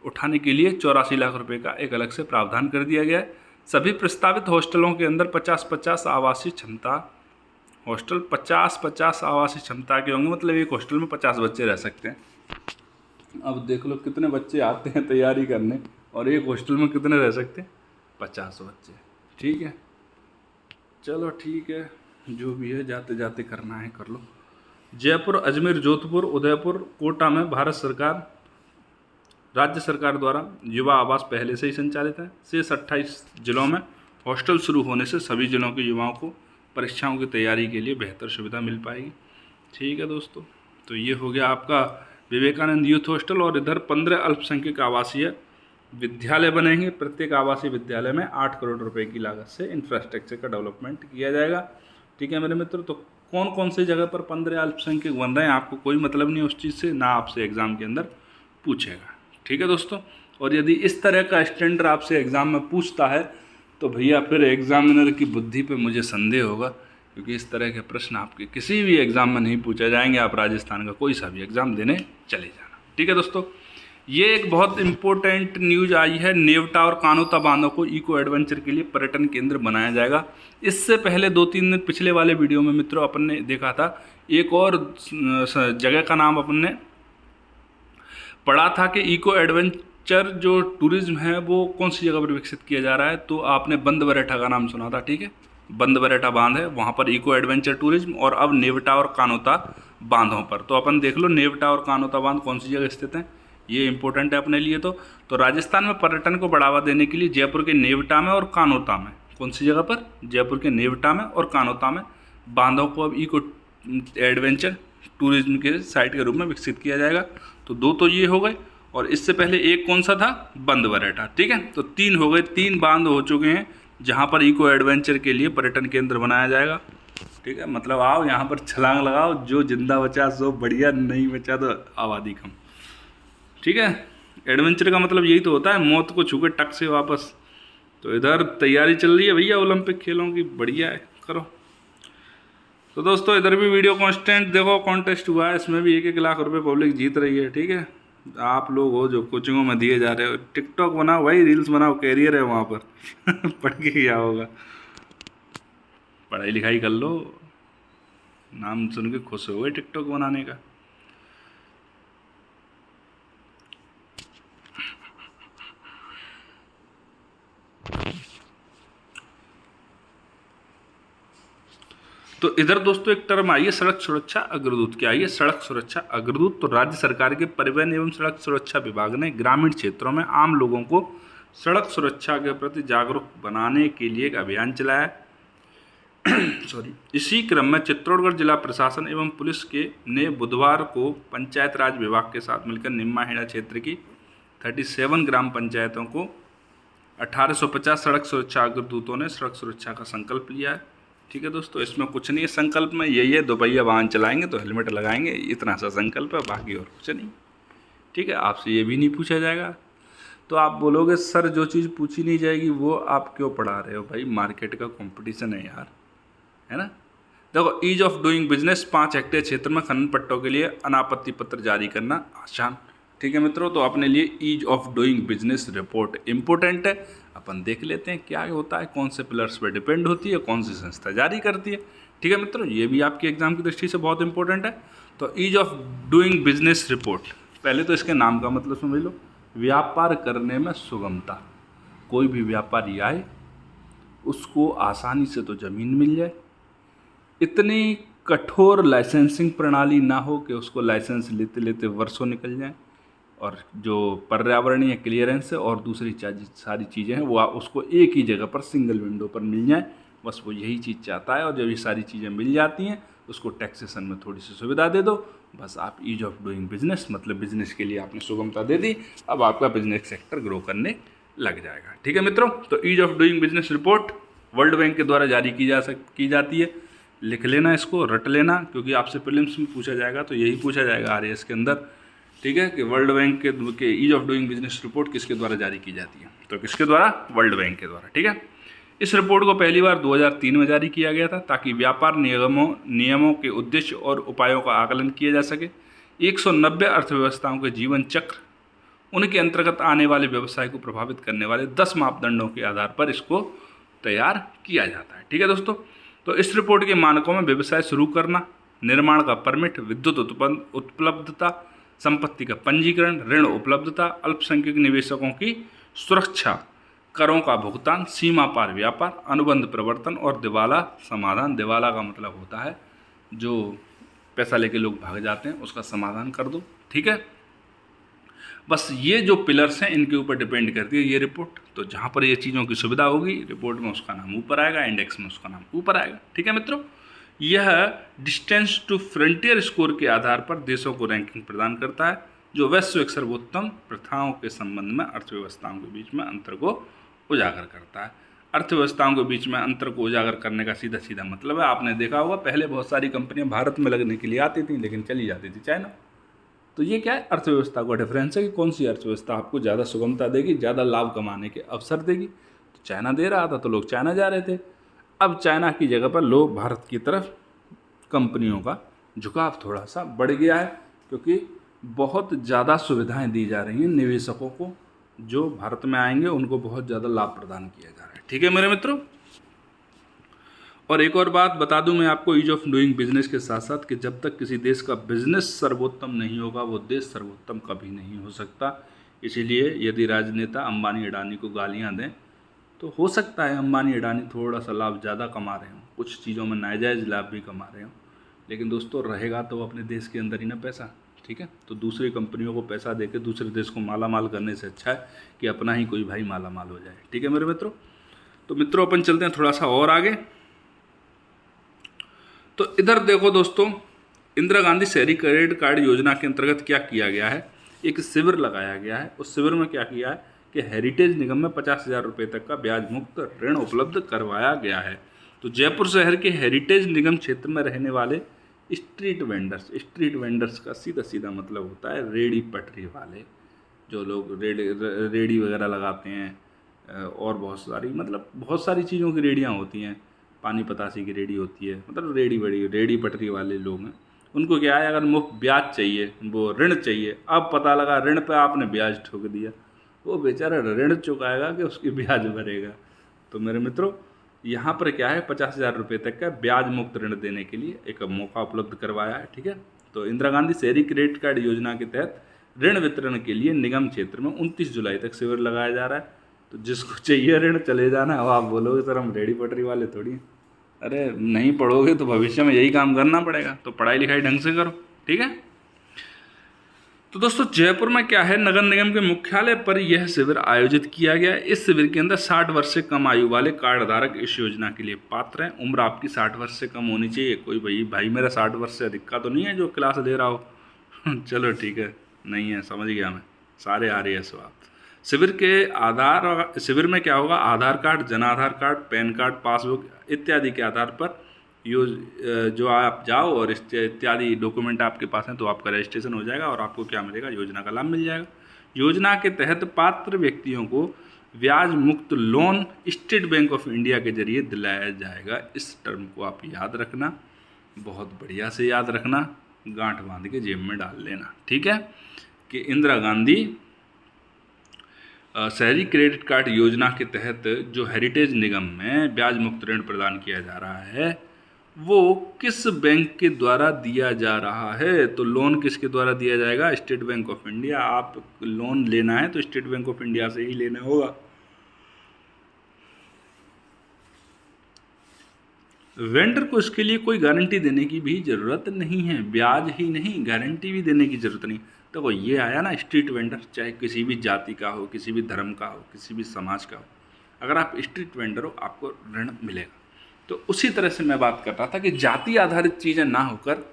उठाने के लिए 84 लाख रुपए का एक अलग से प्रावधान कर दिया गया है। सभी प्रस्तावित हॉस्टलों के अंदर 50-50 आवासीय क्षमता, हॉस्टल 50-50 आवासीय क्षमता के होंगे, मतलब एक हॉस्टल में 50 बच्चे रह सकते हैं। अब देख लो कितने बच्चे आते हैं तैयारी करने और एक हॉस्टल में कितने रह सकते हैं, 50 बच्चे। ठीक है, चलो ठीक है, जो भी है जाते जाते करना है कर लो। जयपुर, अजमेर, जोधपुर, उदयपुर, कोटा में भारत सरकार, राज्य सरकार द्वारा युवा आवास पहले से ही संचालित है। शेष 28 जिलों में हॉस्टल शुरू होने से सभी जिलों के युवाओं को परीक्षाओं की तैयारी के लिए बेहतर सुविधा मिल पाएगी। ठीक है दोस्तों, तो ये हो गया आपका विवेकानंद यूथ हॉस्टल। और इधर 15 अल्पसंख्यक आवासीय विद्यालय बनेंगे। प्रत्येक आवासीय विद्यालय में 8 करोड़ रुपए की लागत से इंफ्रास्ट्रक्चर का डेवलपमेंट किया जाएगा। ठीक है मेरे मित्र, तो कौन कौन सी जगह पर 15 अल्पसंख्यक बन रहे हैं आपको कोई मतलब नहीं उस चीज़ से, ना आपसे एग्ज़ाम के अंदर पूछेगा। ठीक है दोस्तों, और यदि इस तरह का स्टैंडर्ड आपसे एग्ज़ाम में पूछता है तो भैया फिर एग्जामिनर की बुद्धि पे मुझे संदेह होगा, क्योंकि इस तरह के प्रश्न आपके किसी भी एग्ज़ाम में नहीं पूछे जाएंगे। आप राजस्थान का कोई सा भी एग्ज़ाम देने चले जाना। ठीक है दोस्तों, ये एक बहुत इंपॉर्टेंट न्यूज आई है। नेवटा और कानोता बांधों को इको एडवेंचर के लिए पर्यटन केंद्र बनाया जाएगा। इससे पहले 2-3 दिन पिछले वाले वीडियो में मित्रों अपन ने देखा था, एक और जगह का नाम अपन ने पढ़ा था कि इको एडवेंचर जो टूरिज्म है वो कौन सी जगह पर विकसित किया जा रहा है। तो आपने बंद बरेठा का नाम सुना था, ठीक है, बंद बरेठा बांध है, वहाँ पर इको एडवेंचर टूरिज्म। और अब नेवटा और कानोता बांधों पर, तो अपन देख लो नेवटा और कानोता बांध कौन सी जगह स्थित हैं, ये इंपॉर्टेंट है अपने लिए। तो राजस्थान में पर्यटन को बढ़ावा देने के लिए जयपुर के नेवटा में और कानोता में, कौन सी जगह पर, जयपुर के नेवटा में और कानोता में बांधों को अब इको एडवेंचर टूरिज्म के साइट के रूप में विकसित किया जाएगा। तो 2 तो ये हो गए, और इससे पहले एक कौन सा था, बंद बरेठा, ठीक है। तो 3 हो गए, 3 बांध हो चुके हैं जहाँ पर इको एडवेंचर के लिए पर्यटन केंद्र बनाया जाएगा, ठीक है। मतलब आओ यहाँ पर छलांग लगाओ, जो जिंदा बचा सो बढ़िया, नहीं बचा तो आबादी कम, ठीक है। एडवेंचर का मतलब यही तो होता है, मौत को छू के टक से वापस। तो इधर तैयारी चल रही है भैया ओलंपिक खेलों की, बढ़िया है, करो। तो दोस्तों इधर भी वीडियो कांस्टेंट देखो, कॉन्टेस्ट हुआ है, इसमें भी 1-1 लाख रुपए पब्लिक जीत रही है, ठीक है। आप लोग हो जो कोचिंगों में दिए जा रहे हो, टिकटॉक बनाओ भाई, रील्स बनाओ, कैरियर है वहाँ पर पढ़ के क्या होगा, पढ़ाई लिखाई कर लो, नाम सुन के खुश हो गए टिकटॉक बनाने का। तो इधर दोस्तों एक टर्म आई है, सड़क सुरक्षा अग्रदूत। क्या है सड़क सुरक्षा अग्रदूत? तो राज्य सरकार के परिवहन एवं सड़क सुरक्षा विभाग ने ग्रामीण क्षेत्रों में आम लोगों को सड़क सुरक्षा के प्रति जागरूक बनाने के लिए एक अभियान चलाया सॉरी। इसी क्रम में चित्तौड़गढ़ जिला प्रशासन एवं पुलिस के ने बुधवार को पंचायत राज विभाग के साथ मिलकर निम्माहेड़ा क्षेत्र की 37 ग्राम पंचायतों को 1850 सड़क सुरक्षा अग्रदूतों ने सड़क सुरक्षा का संकल्प लिया है, ठीक है दोस्तों। इसमें कुछ नहीं है संकल्प में, यही है 2 पहिया वाहन चलाएंगे तो हेलमेट लगाएंगे, इतना सा संकल्प है, बाकी और कुछ नहीं, ठीक है। आपसे ये भी नहीं पूछा जाएगा। तो आप बोलोगे सर जो चीज़ पूछी नहीं जाएगी वो आप क्यों पढ़ा रहे हो? भाई मार्केट का कंपटीशन है यार, है ना। देखो, ease of doing business, 5 hectare क्षेत्र में खनन पट्टों के लिए अनापत्ति पत्र जारी करना आसान, ठीक है मित्रों। तो अपने लिए ease of doing business report important है, अपन देख लेते हैं क्या होता है, कौन से पिलर्स पर डिपेंड होती है, कौन सी संस्था जारी करती है, ठीक है मित्रों। ये भी आपके एग्जाम की दृष्टि से बहुत इंपॉर्टेंट है। तो ease of doing business report, पहले तो इसके नाम का मतलब समझ लो, व्यापार करने में सुगमता। कोई भी व्यापारी आए उसको आसानी से तो ज़मीन मिल जाए, इतनी कठोर लाइसेंसिंग प्रणाली ना हो कि उसको लाइसेंस लेते लेते वर्षों निकल जाएं, और जो पर्यावरणीय क्लियरेंस है और दूसरी सारी चीज़ें हैं वो उसको एक ही जगह पर सिंगल विंडो पर मिल जाए, बस वो यही चीज़ चाहता है। और जब ये सारी चीज़ें मिल जाती हैं उसको टैक्सेशन में थोड़ी सी सुविधा दे दो, बस आप ईज ऑफ डूइंग बिजनेस, मतलब बिजनेस के लिए आपने सुगमता दे दी, अब आपका बिजनेस सेक्टर ग्रो करने लग जाएगा, ठीक है मित्रों। तो ease of doing business report World Bank के द्वारा जारी की जाती है, लिख लेना इसको, रट लेना, क्योंकि आपसे प्रीलिम्स में पूछा जाएगा तो यही पूछा जाएगा आरएएस के अंदर, ठीक है, कि वर्ल्ड बैंक के ease of doing business report किसके द्वारा जारी की जाती है, तो किसके द्वारा, वर्ल्ड बैंक के द्वारा, ठीक है। इस रिपोर्ट को पहली बार 2003 में जारी किया गया था ताकि व्यापार नियमों के उद्देश्य और उपायों का आकलन किया जा सके। 190 अर्थव्यवस्थाओं के जीवन चक्र, उनके अंतर्गत आने वाले व्यवसाय को प्रभावित करने वाले 10 मापदंडों के आधार पर इसको तैयार किया जाता है, ठीक है दोस्तों। तो इस रिपोर्ट के मानकों में व्यवसाय शुरू करना, निर्माण का परमिट, विद्युत उपलब्धता, संपत्ति का पंजीकरण, ऋण उपलब्धता, अल्पसंख्यक निवेशकों की सुरक्षा, करों का भुगतान, सीमा पार व्यापार, अनुबंध प्रवर्तन और दिवाला समाधान। दिवाला का मतलब होता है जो पैसा लेके लोग भाग जाते हैं, उसका समाधान कर दो, ठीक है। बस ये जो पिलर्स हैं इनके ऊपर डिपेंड करती है ये रिपोर्ट। तो जहाँ पर ये चीज़ों की सुविधा होगी रिपोर्ट में उसका नाम ऊपर आएगा, इंडेक्स में उसका नाम ऊपर आएगा, ठीक है मित्रों। यह डिस्टेंस टू फ्रंटियर स्कोर के आधार पर देशों को रैंकिंग प्रदान करता है, जो वैश्विक सर्वोत्तम प्रथाओं के संबंध में अर्थव्यवस्थाओं के बीच में अंतर को उजागर करता है। अर्थव्यवस्थाओं के बीच में अंतर को उजागर करने का सीधा सीधा मतलब है, आपने देखा होगा पहले बहुत सारी कंपनियां भारत में लगने के लिए आती थी लेकिन चली जाती थी चाइना। तो ये क्या है, अर्थव्यवस्था का डिफरेंस है कि कौन सी अर्थव्यवस्था आपको ज़्यादा सुगमता देगी, ज़्यादा लाभ कमाने के अवसर देगी। तो चाइना दे रहा था तो लोग चाइना जा रहे थे, अब चाइना की जगह पर लोग भारत की तरफ कंपनियों का झुकाव थोड़ा सा बढ़ गया है, क्योंकि बहुत ज़्यादा सुविधाएं दी जा रही हैं निवेशकों को, जो भारत में आएंगे उनको बहुत ज़्यादा लाभ प्रदान किया जा रहा है। ठीक है मेरे मित्रों। और एक और बात बता दूं मैं आपको ईज ऑफ डूइंग बिजनेस के साथ साथ, कि जब तक किसी देश का बिजनेस सर्वोत्तम नहीं होगा वो देश सर्वोत्तम कभी नहीं हो सकता। इसीलिए यदि राजनेता अंबानी अडानी को गालियां दें तो हो सकता है अंबानी अडानी थोड़ा सा लाभ ज़्यादा कमा रहे हों, कुछ चीज़ों में नाजायज़ लाभ भी कमा रहे हों, लेकिन दोस्तों रहेगा तो अपने देश के अंदर ही ना पैसा। ठीक है, तो दूसरी कंपनियों को पैसा देकर दूसरे देश को माला माल करने से अच्छा है कि अपना ही कोई भाई माला माल हो जाए। ठीक है मेरे मित्रों। तो मित्रों अपन चलते हैं थोड़ा सा और आगे। तो इधर देखो दोस्तों, इंदिरा गांधी शहरी क्रेडिट कार्ड योजना के अंतर्गत क्या किया गया है, एक शिविर लगाया गया है। उस शिविर में क्या किया है कि हेरिटेज निगम में 50,000 रुपये तक का ब्याज मुक्त ऋण उपलब्ध करवाया गया है। तो जयपुर शहर के हेरिटेज निगम क्षेत्र में रहने वाले स्ट्रीट वेंडर्स का सीधा सीधा मतलब होता है रेड़ी पटरी वाले, जो लोग रेड़ी वगैरह लगाते हैं, और बहुत सारी चीज़ों की रेड़ियाँ होती हैं, पानी पतासी की रेडी होती है, मतलब रेडी पटरी वाले लोग हैं। उनको क्या है, अगर मुफ्त ब्याज चाहिए, वो ऋण चाहिए, अब पता लगा ऋण पे आपने ब्याज ठोक दिया, वो बेचारा ऋण चुकाएगा कि उसकी ब्याज भरेगा। तो मेरे मित्रों, यहाँ पर क्या है, 50,000 रुपये तक का ब्याज मुक्त ऋण देने के लिए एक मौका उपलब्ध करवाया है। ठीक है, तो इंदिरा गांधी शहरी क्रेडिट कार्ड योजना के तहत ऋण वितरण के लिए निगम क्षेत्र में 29 जुलाई तक शिविर लगाया जा रहा है। तो जिसको चाहिए ऋण चले जाना। अब आप बोलोगे सर हम रेडी पटरी वाले थोड़ी हैं। अरे नहीं पढ़ोगे तो भविष्य में यही काम करना पड़ेगा, तो पढ़ाई लिखाई ढंग से करो। ठीक है, तो दोस्तों जयपुर में क्या है, नगर निगम के मुख्यालय पर यह शिविर आयोजित किया गया। इस शिविर के अंदर 60 वर्ष से कम आयु वाले कार्ड धारक इस योजना के लिए पात्र हैं। उम्र आपकी 60 वर्ष से कम होनी चाहिए। कोई भाई मेरा 60 वर्ष से अधिक का तो नहीं है जो क्लास ले रहा हो चलो ठीक है, नहीं है, समझ गया मैं, सारे आ रही है स्वाब। शिविर में क्या होगा, आधार card, Jan Aadhaar card, pan card, passbook इत्यादि के आधार पर जो आप जाओ और इत्यादि डॉक्यूमेंट आपके पास हैं तो आपका रजिस्ट्रेशन हो जाएगा और आपको क्या मिलेगा, योजना का लाभ मिल जाएगा। योजना के तहत पात्र व्यक्तियों को ब्याज मुक्त loan state bank of India के जरिए दिलाया जाएगा। इस टर्म को आप याद रखना, बहुत बढ़िया से याद रखना, गांठ बांध के जेब में डाल लेना। ठीक है, कि इंदिरा गांधी शहरी क्रेडिट कार्ड योजना के तहत जो हेरिटेज निगम में ब्याज मुक्त ऋण प्रदान किया जा रहा है वो किस बैंक के द्वारा दिया जा रहा है। तो लोन किसके द्वारा दिया जाएगा, स्टेट बैंक ऑफ इंडिया। आप लोन लेना है तो स्टेट बैंक ऑफ इंडिया से ही लेना होगा। वेंडर को इसके लिए कोई गारंटी देने की भी ज़रूरत नहीं है, ब्याज ही नहीं गारंटी भी देने की ज़रूरत नहीं। तो वो ये आया ना, स्ट्रीट वेंडर, चाहे किसी भी जाति का हो, किसी भी धर्म का हो, किसी भी समाज का हो, अगर आप स्ट्रीट वेंडर हो आपको ऋण मिलेगा। तो उसी तरह से मैं बात कर रहा था कि जाति आधारित चीज़ें ना होकर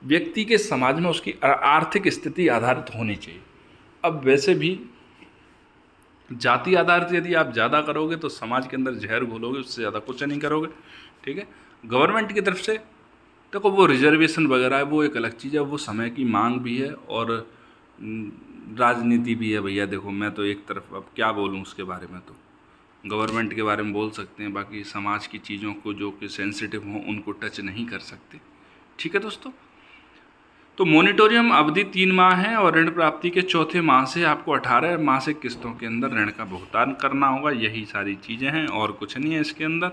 व्यक्ति के समाज में उसकी आर्थिक स्थिति आधारित होनी चाहिए। अब वैसे भी जाति आधारित यदि आप ज़्यादा करोगे तो समाज के अंदर जहर घोलोगे, उससे ज़्यादा कुछ नहीं करोगे। ठीक है, गवर्नमेंट की तरफ से देखो वो रिजर्वेशन वगैरह है, वो एक अलग चीज़ है, वो समय की मांग भी है और राजनीति भी है। भैया देखो मैं तो एक तरफ अब क्या बोलूँ उसके बारे में, तो गवर्नमेंट के बारे में बोल सकते हैं, बाकी समाज की चीज़ों को जो कि सेंसिटिव हों उनको टच नहीं कर सकते। ठीक है दोस्तों, तो मोनिटोरियम अवधि 3 माह है और ऋण प्राप्ति के चौथे माह से आपको 18 मासिक किस्तों के अंदर ऋण का भुगतान करना होगा। यही सारी चीज़ें हैं और कुछ नहीं है इसके अंदर।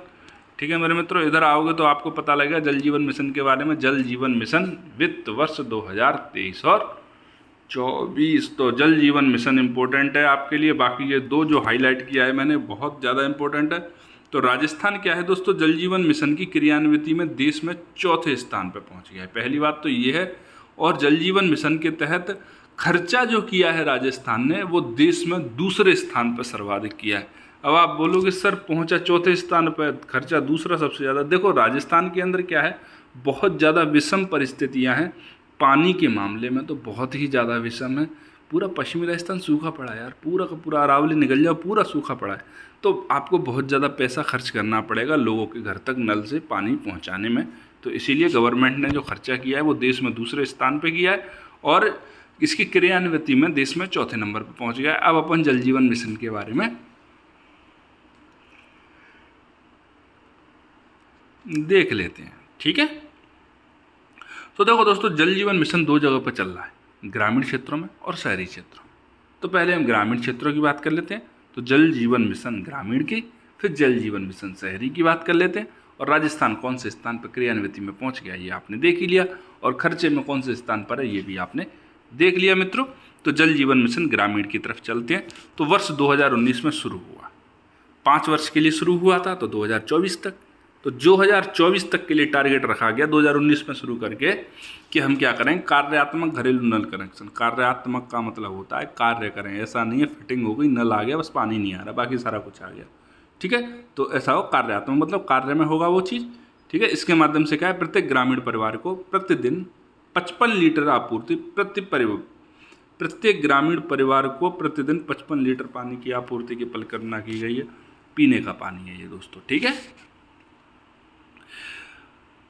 ठीक है मेरे मित्रों, इधर आओगे तो आपको पता लगेगा जल जीवन मिशन के बारे में। जल जीवन मिशन वित्त वर्ष 2023 और 24। तो जल जीवन मिशन इम्पोर्टेंट है आपके लिए। बाकी ये दो जो हाईलाइट किया है मैंने बहुत ज़्यादा इम्पोर्टेंट है। तो राजस्थान क्या है दोस्तों, जल जीवन मिशन की क्रियान्विति में देश में चौथे स्थान पर पहुंच गया है। पहली बात तो ये है। और जल जीवन मिशन के तहत खर्चा जो किया है राजस्थान ने वो देश में दूसरे स्थान पर सर्वाधिक किया है। अब आप बोलोगे सर पहुंचा चौथे स्थान पर, खर्चा दूसरा सबसे ज़्यादा। देखो राजस्थान के अंदर क्या है, बहुत ज़्यादा विषम परिस्थितियां हैं। पानी के मामले में तो बहुत ही ज़्यादा विषम है। पूरा पश्चिमी राजस्थान सूखा पड़ा है यार, पूरा का पूरा अरावली निकल जाओ पूरा सूखा पड़ा है। तो आपको बहुत ज़्यादा पैसा खर्च करना पड़ेगा लोगों के घर तक नल से पानी पहुंचाने में। तो इसीलिए गवर्नमेंट ने जो खर्चा किया है वो देश में दूसरे स्थान पे किया है और इसकी क्रियान्विति में देश में चौथे नंबर पर पहुंच गया है। अब अपन जल जीवन मिशन के बारे में देख लेते हैं। ठीक है, तो देखो दोस्तों जल जीवन मिशन 2 जगह पर चल रहा है। ग्रामीण क्षेत्रों में और शहरी क्षेत्रों में। तो पहले हम ग्रामीण क्षेत्रों की बात कर लेते हैं। तो जल जीवन मिशन ग्रामीण की, फिर जल जीवन मिशन शहरी की बात कर लेते हैं। और राजस्थान कौन से स्थान पर क्रियान्विति में पहुंच गया ये आपने देख ही लिया, और खर्चे में कौन से स्थान पर है ये भी आपने देख लिया मित्रों। तो जल जीवन मिशन ग्रामीण की तरफ चलते हैं। तो वर्ष 2019 में शुरू हुआ, 5 वर्ष के लिए शुरू हुआ था, तो 2024 तक। तो 2024 तक के लिए टारगेट रखा गया 2019 में शुरू करके कि हम क्या करें, कार्यात्मक घरेलू नल कनेक्शन। कार्यात्मक का मतलब होता है कार्य करें, ऐसा नहीं है फिटिंग हो गई नल आ गया बस पानी नहीं आ रहा बाकी सारा कुछ आ गया, ठीक है। तो ऐसा हो कार्यात्मक मतलब कार्य में होगा वो चीज़, ठीक है। इसके माध्यम से क्या है, प्रत्येक ग्रामीण परिवार को प्रतिदिन 55 लीटर आपूर्ति प्रत्येक ग्रामीण परिवार को प्रतिदिन 55 लीटर पानी की आपूर्ति की परिकल्पना की गई है। पीने का पानी है ये दोस्तों, ठीक है।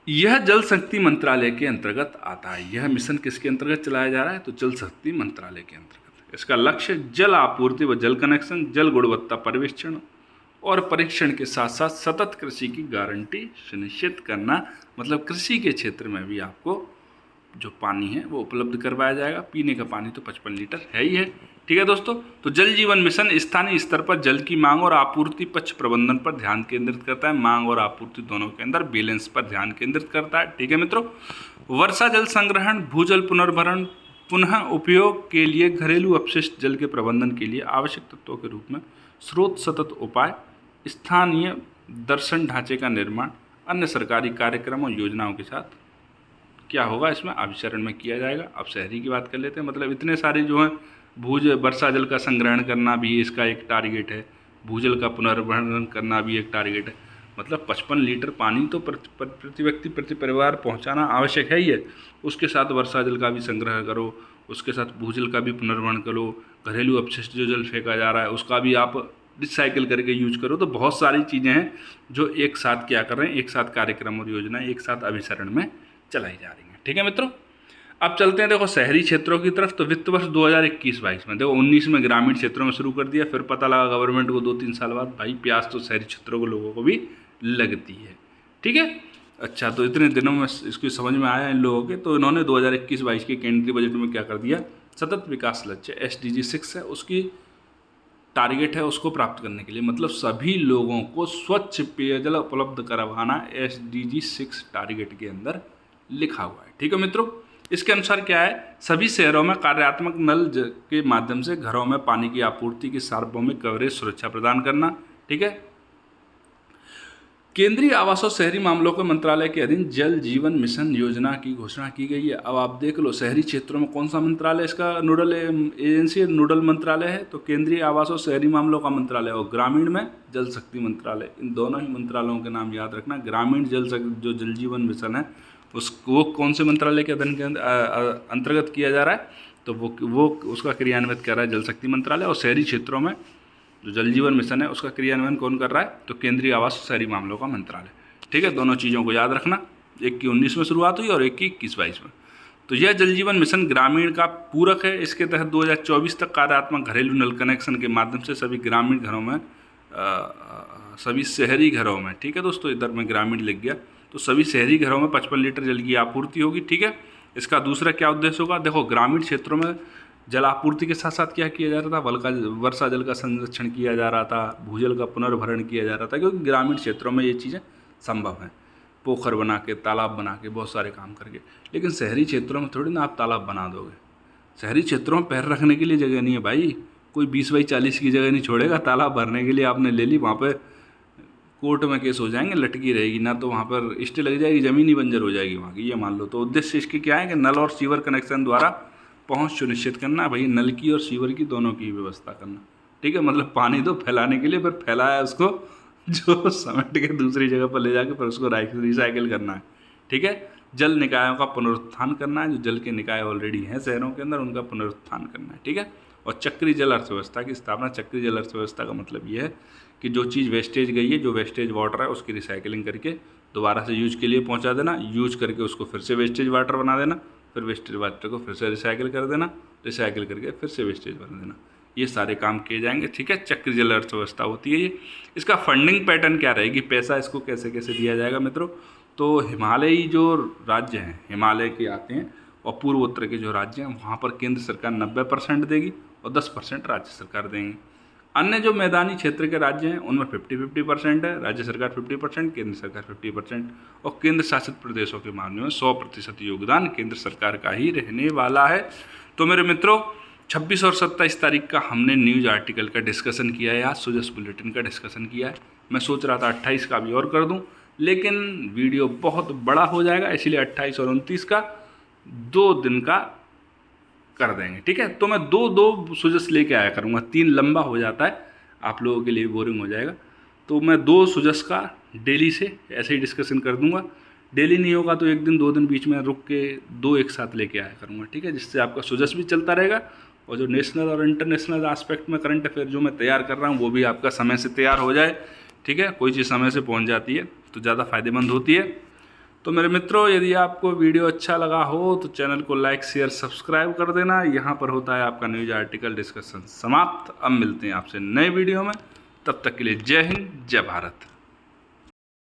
यह जल शक्ति मंत्रालय के अंतर्गत आता है। यह मिशन किसके अंतर्गत चलाया जा रहा है, तो जल शक्ति मंत्रालय के अंतर्गत। इसका लक्ष्य जल आपूर्ति व जल कनेक्शन, जल गुणवत्ता पर्यवेक्षण और परीक्षण के साथ साथ सतत कृषि की गारंटी सुनिश्चित करना, मतलब कृषि के क्षेत्र में भी आपको जो पानी है वो उपलब्ध करवाया जाएगा। पीने का पानी तो 55 लीटर है ही है, ठीक है दोस्तों। तो जल जीवन मिशन स्थानीय स्तर पर जल की मांग और आपूर्ति पक्ष प्रबंधन पर ध्यान केंद्रित करता है। मांग और आपूर्ति दोनों के अंदर बैलेंस पर ध्यान केंद्रित करता है, ठीक है मित्रों। वर्षा जल संग्रहण, भूजल पुनर्भरण, पुनः उपयोग के लिए घरेलू अपशिष्ट जल के प्रबंधन के लिए आवश्यक तत्वों के रूप में स्रोत सतत उपाय, स्थानीय दर्शन ढांचे का निर्माण, अन्य सरकारी कार्यक्रमों और योजनाओं के साथ क्या होगा इसमें अभिसरण में किया जाएगा। अब शहरी की बात कर लेते हैं। मतलब इतने सारे जो हैं वर्षा जल का संग्रहण करना भी इसका एक टारगेट है, भूजल का पुनर्भरण करना भी एक टारगेट है। मतलब 55 लीटर पानी तो प्रति व्यक्ति प्रति परिवार पहुंचाना आवश्यक है ही है। उसके साथ वर्षा जल का भी संग्रह करो, उसके साथ भूजल का भी पुनर्भरण करो, घरेलू अपशिष्ट जो जल फेंका जा रहा है उसका भी आप रिसाइकिल करके यूज करो। तो बहुत सारी चीज़ें हैं जो एक साथ क्या कर रहे हैं, एक साथ कार्यक्रम और योजनाएं एक साथ अभिसरण में चलाई जा रही हैं, ठीक है मित्रों। अब चलते हैं देखो शहरी क्षेत्रों की तरफ। तो वित्त वर्ष 2021-22 में देखो 19 में ग्रामीण क्षेत्रों में शुरू कर दिया, फिर पता लगा गवर्नमेंट को 2-3 साल बाद भाई प्यास तो शहरी क्षेत्रों के लोगों को भी लगती है, ठीक है। अच्छा, तो इतने दिनों में इसकी समझ में आया इन लोगों के। तो इन्होंने 2021-22 के केंद्रीय बजट में क्या कर दिया, सतत विकास लक्ष्य SDG 6 है, उसकी टारगेट है उसको प्राप्त करने के लिए, मतलब सभी लोगों को स्वच्छ पेयजल उपलब्ध करवाना SDG 6 टारगेट के अंदर लिखा हुआ है, ठीक है मित्रों। इसके अनुसार क्या है, सभी शहरों में कार्यात्मक नल के माध्यम से घरों में पानी की आपूर्ति की सार्वभौमिक कवरेज सुरक्षा प्रदान करना, ठीक है। केंद्रीय आवास और शहरी मामलों के मंत्रालय के अधीन जल जीवन मिशन योजना की घोषणा की गई है। अब आप देख लो शहरी क्षेत्रों में कौन सा मंत्रालय इसका नोडल एजेंसी नोडल मंत्रालय है, तो केंद्रीय आवास और शहरी मामलों का मंत्रालय, और ग्रामीण में जल शक्ति मंत्रालय। इन दोनों ही मंत्रालयों के नाम याद रखना। ग्रामीण जो जल जीवन मिशन है वो कौन से मंत्रालय के अधीन के अंतर्गत किया जा रहा है, तो वो उसका क्रियान्वित कर रहा है जल शक्ति मंत्रालय। और शहरी क्षेत्रों में जो जल जीवन मिशन है उसका क्रियान्वयन कौन कर रहा है, तो केंद्रीय आवास शहरी मामलों का मंत्रालय, ठीक है। दोनों चीज़ों को याद रखना, एक की 19 में शुरुआत हुई और एक की 21-22 में। तो यह जल जीवन मिशन ग्रामीण का पूरक है। इसके तहत 2024 तक कार्यात्मक घरेलू नल कनेक्शन के माध्यम से सभी ग्रामीण घरों में सभी शहरी घरों में, ठीक है दोस्तों, इधर में ग्रामीण लिख गया, तो सभी शहरी घरों में 55 लीटर जल की आपूर्ति होगी, ठीक है। इसका दूसरा क्या उद्देश्य होगा, देखो ग्रामीण क्षेत्रों में जल आपूर्ति के साथ साथ क्या किया जा रहा था, वर्षा जल का संरक्षण किया जा रहा था, भूजल का पुनर्भरण किया जा रहा था, क्योंकि ग्रामीण क्षेत्रों में ये चीज़ें संभव हैं, पोखर बना के, तालाब बना के, बहुत सारे काम करके। लेकिन शहरी क्षेत्रों में थोड़ी ना आप तालाब बना दोगे, शहरी क्षेत्रों में पैर रखने के लिए जगह नहीं है भाई, कोई 20x40 की जगह नहीं छोड़ेगा तालाब भरने के लिए। आपने ले ली, वहाँ पर कोर्ट में केस हो जाएंगे, लटकी रहेगी ना, तो वहाँ पर स्टे लग जाएगी, ज़मीन ही बंजर हो जाएगी वहाँ की, ये मान लो। तो उद्देश्य इसके क्या है कि नल और सीवर कनेक्शन द्वारा पहुँच सुनिश्चित करना, भाई नल की और सीवर की दोनों की व्यवस्था करना, ठीक है। मतलब पानी तो फैलाने के लिए, फिर फैलाया उसको जो समेट के दूसरी जगह पर ले जाके फिर उसको रिसाइकिल करना है, ठीक है। जल निकायों का पुनरुत्थान करना है, जो जल के निकाय ऑलरेडी हैं शहरों के अंदर उनका पुनरुत्थान करना है, ठीक है। और चक्री जल अर्थव्यवस्था की स्थापना। चक्री जल अर्थव्यवस्था का मतलब ये है कि जो चीज़ वेस्टेज गई है, जो वेस्टेज वाटर है, उसकी रिसाइकलिंग करके दोबारा से यूज के लिए पहुंचा देना, यूज करके उसको फिर से वेस्टेज वाटर बना देना, फिर वेस्टेज वाटर को फिर से रिसाइकिल कर देना, रिसाइकिल करके फिर से वेस्टेज बना देना, ये सारे काम किए जाएंगे, ठीक है। चक्र जल अर्थव्यवस्था होती है ये। इसका फंडिंग पैटर्न क्या रहेगी, पैसा इसको कैसे कैसे दिया जाएगा मित्रों, तो हिमालयी जो राज्य हैं, हिमालय के आते हैं, और पूर्वोत्तर के जो राज्य हैं वहाँ पर केंद्र सरकार 90% देगी और 10% राज्य सरकार देंगे। अन्य जो मैदानी क्षेत्र के राज्य हैं उनमें 50-50% है, राज्य सरकार 50%, केंद्र सरकार 50%, और केंद्र शासित प्रदेशों के मामले में 100% योगदान केंद्र सरकार का ही रहने वाला है। तो मेरे मित्रों 26 और 27 तारीख का हमने न्यूज़ आर्टिकल का डिस्कशन किया है, आज सुजस बुलेटिन का डिस्कशन किया है। मैं सोच रहा था 28 का भी और कर दूं, लेकिन वीडियो बहुत बड़ा हो जाएगा, इसीलिए 28 और 29 का 2 दिन का कर देंगे, ठीक है। तो मैं दो सुजस लेके आया करूँगा, 3 लंबा हो जाता है, आप लोगों के लिए बोरिंग हो जाएगा। तो मैं 2 सुजस का डेली से ऐसे ही डिस्कशन कर दूंगा। डेली नहीं होगा तो 1 दिन 2 दिन बीच में रुक के 2 एक साथ लेके आया करूँगा, ठीक है, जिससे आपका सुजस भी चलता रहेगा और जो नेशनल और इंटरनेशनल एस्पेक्ट में करंट अफेयर जो मैं तैयार कर रहा हूँ वो भी आपका समय से तैयार हो जाए, ठीक है। कोई चीज़ समय से पहुँच जाती है तो ज़्यादा फायदेमंद होती है। तो मेरे मित्रों यदि आपको वीडियो अच्छा लगा हो तो चैनल को लाइक शेयर सब्सक्राइब कर देना। यहाँ पर होता है आपका न्यूज़ आर्टिकल डिस्कशन समाप्त। अब मिलते हैं आपसे नए वीडियो में, तब तक के लिए जय हिंद जय भारत।